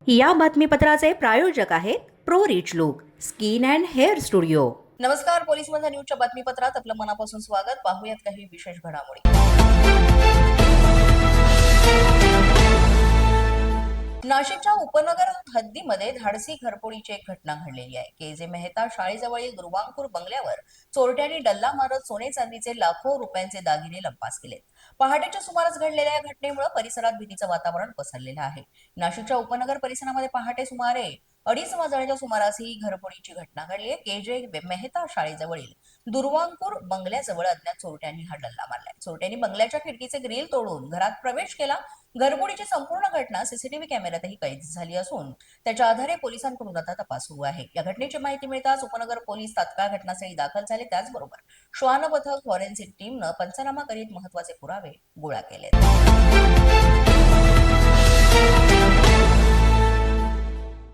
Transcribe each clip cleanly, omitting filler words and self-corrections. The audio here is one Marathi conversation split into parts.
या बातमीपत्राचे प्रायोजक आहेत pro rich look skin and hair studio. नमस्कार, पोलीस माझा न्यूजच्या बातमीपत्रात आपलं मनापासून स्वागत। पाहूयात काही विशेष घडामोडी। नाशिकच्या उपनगर हद्दीमध्ये धाडसी घरफोडीची एक घटना घडलेली आहे। के.जे. मेहता शाळेजवळील दुर्वांकूर बंगल्यावर चोरट्यांनी डल्ला मारत सोने चांदीचे लाखो रुपयांचे दागिने लंपास केलेत। पहाटेच्या सुमारास घडलेल्या या घटनेमुळे परिसरात भीतीचं वातावरण पसरलेलं आहे। नाशिकच्या उपनगर परिसरामध्ये पहाटे सुमारे 2:30 वाजण्याच्या सुमारास ही घरफोडीची घटना घडली आहे। के.जे. मेहता शाळेजवळील दुर्वांकूर बंगल्याजवळ अज्ञात चोरट्यांनी हा डल्ला मारलाय। चोरट्यांनी बंगल्याच्या खिडकीचे ग्रिल तोडून घरात प्रवेश केला। घरफोडीची संपूर्ण घटना सीसीटीव्ही कॅमेऱ्यातही कैद झाली असून त्याच्या आधारे पोलिसांकडून आता तपास सुरू आहे। या घटनेची माहिती मिळताच उपनगर पोलीस तात्काळ घटनास्थळी दाखल झाले। त्याचबरोबर श्वान पथक फॉरेन्सिक टीमनं पंचनामा करीत महत्त्वाचे पुरावे गोळा केलेत।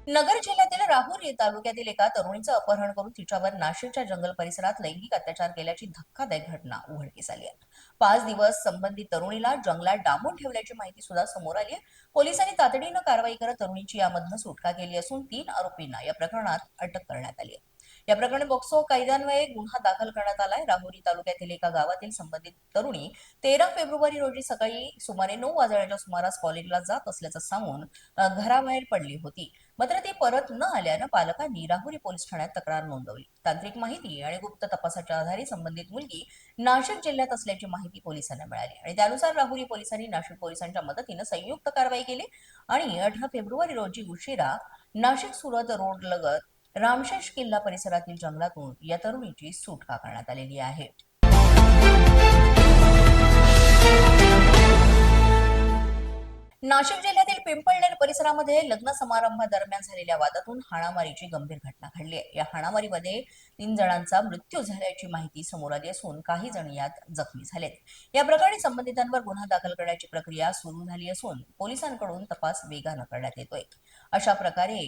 नगर जिल्ह्यातील राहुरी तालुक्यातील एका तरुणीचं अपहरण करून तिच्यावर नाशिकच्या जंगल परिसरात लैंगिक अत्याचार केल्याची धक्कादायक घटना उघडकीस आली आहे। 5 दिवस संबंधित तरुणीला जंगलात डांबून ठेवल्याची माहिती सुद्धा समोर आली आहे। पोलिसांनी तातडीनं कारवाई करत तरुणीची यामधनं सुटका केली असून 3 आरोपींना या प्रकरणात अटक करण्यात आली आहे। या प्रकरणी पॉक्सो कायद्यान्वये गुन्हा दाखल करण्यात आलाय। राहुरी तालुक्यातील एका गावातील संबंधित तरुणी 13 फेब्रुवारी रोजी सकाळी सुमारे 9 वाजण्याच्या सुमारास कॉलेजला जात असल्याचं सांगून घराबाहेर पडली होती। मात्र ती परत न आल्यानं पालकांनी राहुरी पोलीस ठाण्यात तक्रार नोंदवली। तांत्रिक माहिती आणि गुप्त तपासाच्या आधारे संबंधित मुलगी नाशिक जिल्ह्यात असल्याची माहिती पोलिसांना मिळाली आणि त्यानुसार राहुरी पोलिसांनी नाशिक पोलिसांच्या मदतीनं संयुक्त कारवाई केली आणि 18 फेब्रुवारी रोजी उशिरा नाशिक सुरत रोड लगत रामशेष किल्ला परिसरातील जंगलातून या तरुणीची सुटका करण्यात आलेली आहे। नाशिक जिल्ह्यातील पिंपळनेर परिसरामध्ये लग्न समारंभादरम्यान झालेल्या वादातून हाणामारीची गंभीर घटना घडली आहे। या हाणामारीमध्ये 3 जणांचा मृत्यू झाल्याची माहिती समोर आली असून काही जण यात जखमी झालेत। या प्रकरणी संबंधितांवर गुन्हा दाखल करण्याची प्रक्रिया सुरू झाली असून पोलिसांकडून तपास वेगानं करण्यात येतोय। अशा प्रकारे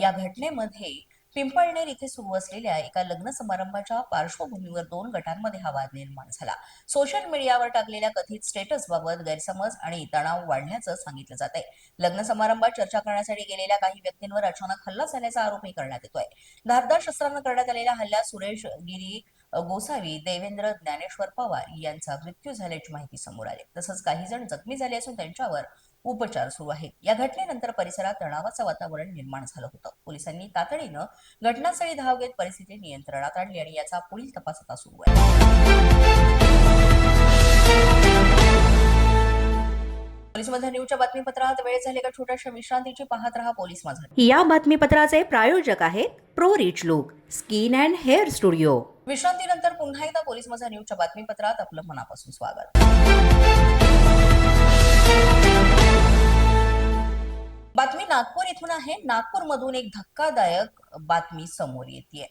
या घटनेमध्ये पिंपळनेर इथे सुरू असलेल्या एका लग्न समारंभाच्या पार्श्वभूमीवर 2 गटांमध्ये हा वाद निर्माण झाला। सोशल मीडियावर टाकलेल्या कथित स्टेटस बाबत गैरसमज आणि तणाव वाढल्याचं सांगितलं जात आहे। लग्न समारंभात चर्चा करण्यासाठी गेलेल्या काही व्यक्तींवर अचानक हल्ला झाल्याचा आरोपही करण्यात येतोय। धारदार शस्त्रानं करण्यात आलेल्या हल्ल्यात सुरेश गिरी गोसावी, देवेंद्र ज्ञानेश्वर पवार यांचा मृत्यू झाल्याची माहिती समोर आली। तसंच काही जण जखमी झाले असून त्यांच्यावर उपचार सुरू आहेत। या घटनेनंतर परिसरात तणावाचं वातावरण निर्माण झालं होतं। पोलिसांनी तातडीनं घटनास्थळी धाव घेत परिस्थिती नियंत्रणात आणली आणि याचा पुढील तपास आता सुरू आहे। पोलीस माझा न्यूजच्या बातमीपत्रात वेळ झाली का छोट्याशा विश्रांतीची। पाहत रहा पोलीस माझा। या बातमीपत्राचे प्रायोजक आहेत pro rich look skin and hair studio. विश्रांतीनंतर पुन्हा एकदा पोलीस माझा न्यूजच्या बातमीपत्रात आपलं मनापासून स्वागत। बातमी नागपूर इथून आहे। नागपूर मधून एक धक्कादायक बातमी समोर येते।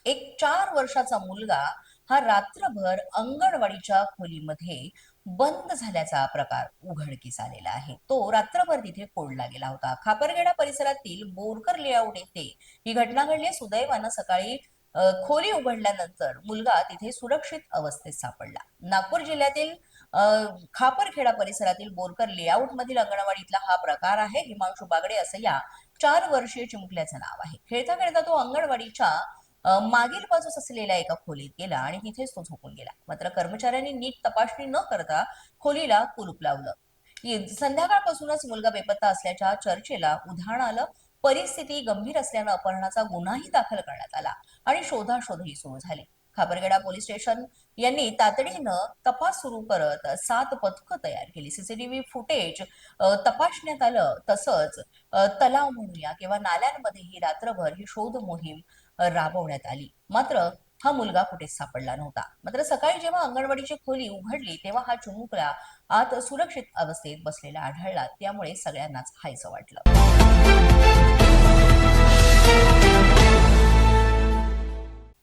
एक 4 वर्षाचा मुलगा हा रात्रभर अंगणवाडीच्या खोलीमध्ये बंद झाल्याचा प्रकार उघडकीस आलेला आहे। तो रात्रभर तिथे कोंडला गेला होता। खापरगेडा परिसरातील बोरकर लेआउट येथे ही घटना घडली। सुदैवानं सकाळी खोली उघडल्यानंतर मुलगा तिथे सुरक्षित अवस्थेत सापडला। नागपूर जिल्ह्यातील खापरखेडा परिसरातील बोरकर लेआउट मधील अंगणवाडीतला हा प्रकार आहे। हिमांशू बागडे असं या 4 वर्षीय चिमुकल्याचं नाव आहे। खेळता खेळता तो अंगणवाडीच्या मागील बाजूस असलेल्या एका खोलीत गेला आणि तिथेच तो झोपून गेला। मात्र कर्मचाऱ्यांनी नीट तपासणी न करता खोलीला कुलूप लावलं। संध्याकाळपासूनच मुलगा बेपत्ता असल्याच्या चर्चेला उधाण आलं। परिस्थिती गंभीर असल्यानं अपहरणाचा गुन्हाही दाखल करण्यात आला आणि शोधाशोधही सुरू झाली। खापरगेडा पोलीस स्टेशन यांनी तातडीनं तपास सुरू करत 7 पथकं तयार केली। सीसीटीव्ही फुटेज तपासण्यात आलं। तसंच तलाव म्हणूया किंवा नाल्यांमध्येही रात्रभर ही शोध मोहीम राबवण्यात आली। मात्र हा मुलगा कुठेच सापडला नव्हता। मात्र सकाळी जेव्हा अंगणवाडीची खोली उघडली तेव्हा हा चिमुकला आत सुरक्षित अवस्थेत बसलेला आढळला। त्यामुळे सगळ्यांनाच हायसं वाटलं।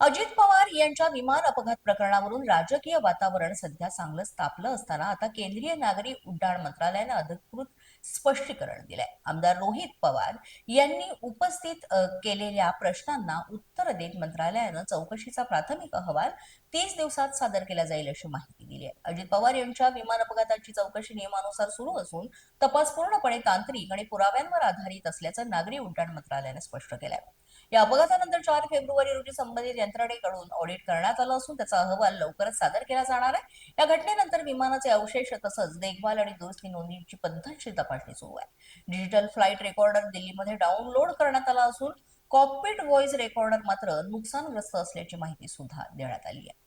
अजित पवार यांच्या विमान अपघात प्रकरणावरून राजकीय वातावरण सध्या चांगलंच तापलं असताना आता केंद्रीय नागरी उड्डाण मंत्रालयानं अधिकृत स्पष्टीकरण दिलंय. आमदार रोहित पवार यांनी उपस्थित केलेल्या प्रश्नांना उत्तर देत मंत्रालयानं चौकशीचा प्राथमिक अहवाल 30 दिवसात सादर केला जाईल अशी माहिती दिली आहे. अजित पवार यांच्या विमान अपघाताची चौकशी नियमानुसार सुरू असून तपास पूर्णपणे तांत्रिक आणि पुराव्यांवर आधारित असल्याचं नागरी उड्डाण मंत्रालयाने स्पष्ट केलंय. या अपघातानंतर 4 फेब्रुवारी रोजी संबंधित यंत्रणेकडून ऑडिट करण्यात आलं असून त्याचा अहवाल लवकरच सादर केला जाणार आहे. या घटनेनंतर विमानाचे अवशेष तसंच देखभाल आणि दुरुस्ती नोंदीची पद्धतशीर तपासणी सुरू आहे. डिजिटल फ्लाईट रेकॉर्डर दिल्लीमध्ये डाउनलोड करण्यात आला असून कॉकपिट व्हॉइस रेकॉर्डर मात्र नुकसानग्रस्त असल्याची माहिती सुद्धा देण्यात आली आहे.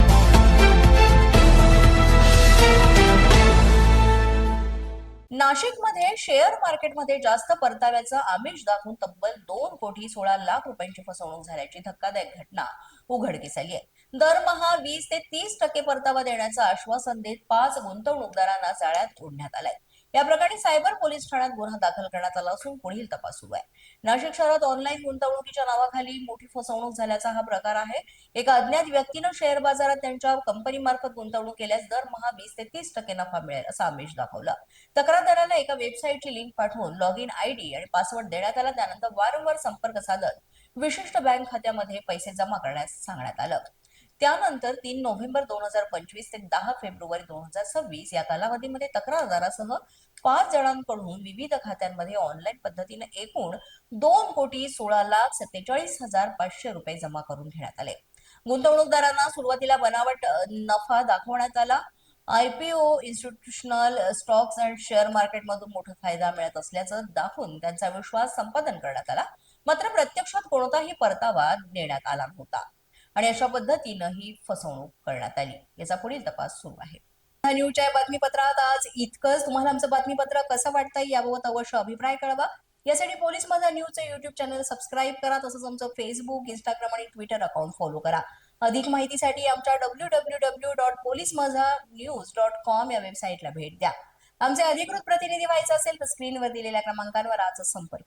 नाशिकमध्ये शेअर मार्केटमध्ये जास्त परताव्याचं आमिष दाखवून तब्बल 2,16,00,000 रुपयांची फसवणूक झाल्याची धक्कादायक घटना उघडकीस आली आहे. दरमहा 20 ते 30% परतावा देण्याचं आश्वासन देत 5 गुंतवणूकदारांना जाळ्यात ओढण्यात आलंय. या प्रकरणी सायबर पोलीस ठाण्यात गुन्हा दाखल करण्यात आला असून पुढील तपास सुरू आहे. नाशिक शहरात ऑनलाईन गुंतवणुकीच्या नावाखाली मोठी फसवणूक झाल्याचा हा प्रकार आहे. एका अज्ञात व्यक्तीनं शेअर बाजारात त्यांच्या कंपनीमार्फत गुंतवणूक केल्यास दरमहा 20 ते 30% नफा मिळेल असं आमिष दाखवलं. तक्रारदाराला एका वेबसाईटची लिंक पाठवून लॉग इन आयडी आणि पासवर्ड देण्यात आला. त्यानंतर वारंवार संपर्क साधत विशिष्ट बँक खात्यामध्ये पैसे जमा करण्यास सांगण्यात आलं. त्यानंतर 3 नोव्हेंबर 2025 ते 10 फेब्रुवारी 2026 या कालावधीमध्ये तक्रारदारासह 5 जणांकडून विविध खात्यांमध्ये ऑनलाईन पद्धतीने एकूण 2,16,47,500 रुपये जमा करून घेण्यात आले. गुंतवणूकदारांना सुरुवातीला बनावट नफा दाखवण्यात आला. IPO, institutional stocks and share मार्केटमधून मोठा फायदा मिळत असल्याचं दाखवून त्यांचा विश्वास संपादन करण्यात आला. मात्र प्रत्यक्षात कोणताही परतावा देण्यात आला नव्हता आणि अशा पद्धतीनं ही फसवणूक करण्यात आली. याचा पुढील तपास सुरू आहे. न्यूजच्या बातमीपत्रात आज इतकंच. तुम्हाला आमचं बातमीपत्र कसं वाटतंय याबाबत अवश्य अभिप्राय कळवा. यासाठी पोलीस माझा न्यूजचं युट्यूब चॅनल सबस्क्राईब करा. तसंच आमचं फेसबुक, इंस्टाग्राम आणि ट्विटर अकाउंट फॉलो करा. अधिक माहितीसाठी आमच्या www.policemazhanews.com या वेबसाईटला भेट द्या. आमचे अधिकृत प्रतिनिधी व्हायचं असेल तर स्क्रीनवर दिलेल्या क्रमांकांवर आजच संपर्क